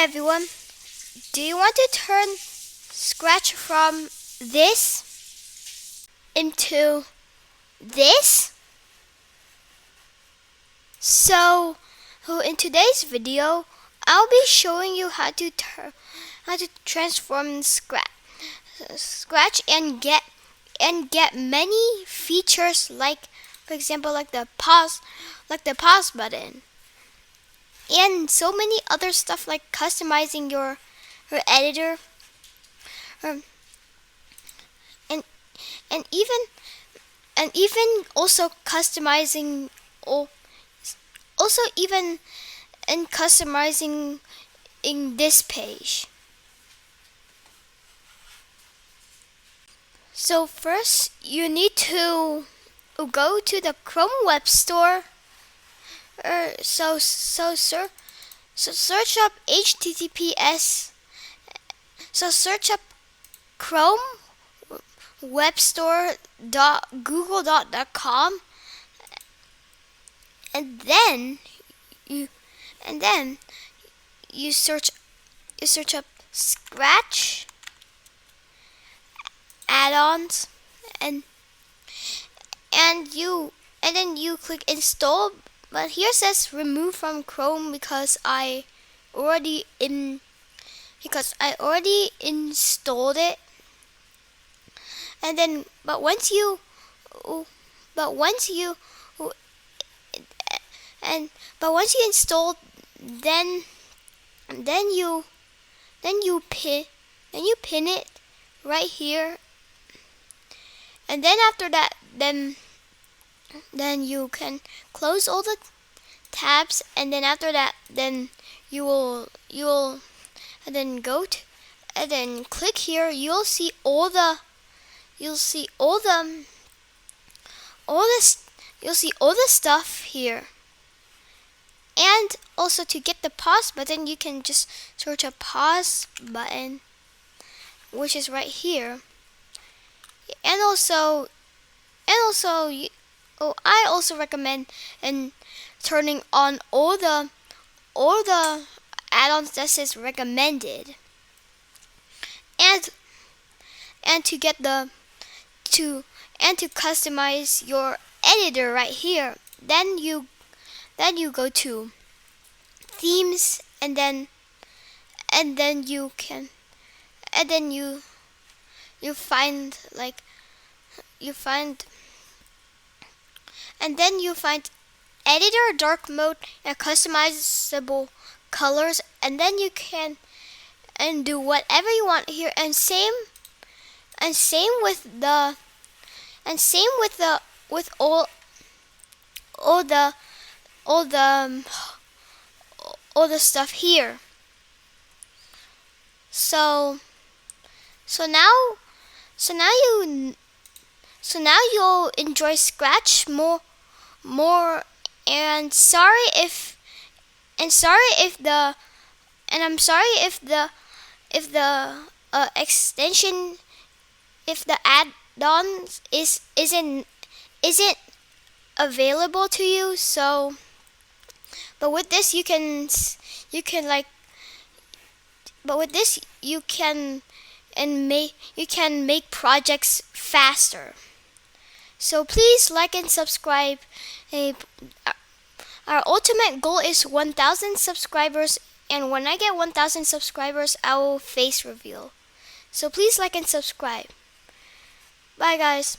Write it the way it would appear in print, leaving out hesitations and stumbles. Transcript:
Hi everyone, do you want to turn Scratch from this into this? So in today's video, I'll be showing you how to transform Scratch and get many features, like for example like the pause button, and so many other stuff like customizing your editor, um, and even also customizing in this page. So first you need to go to the Chrome Web Store. So search up HTTPS. So search up Chrome webstore.google.com, and then you search up Scratch Addons, and then you click install. But here it says remove from Chrome because I already installed it. And then but once you install, then you pin it right here. And then after that, then you can close all the tabs, and then after that, then you will and then and then click here. You'll see all the stuff here. And also, to get the pause button, you can just search a pause button, which is right here. And also I also recommend turning on all the add-ons that says recommended, and to get to customize your editor right here. Then you go to themes, and then you find editor, dark mode, and customizable colors, and then you can do whatever you want here. And same with all the stuff here. So now you'll enjoy Scratch more. And I'm sorry if the extension, if the add-ons isn't available to you. So but with this you can make projects faster. So please like and subscribe. Our ultimate goal is 1,000 subscribers, and when I get 1,000 subscribers, I will face reveal. So please like and subscribe. Bye guys.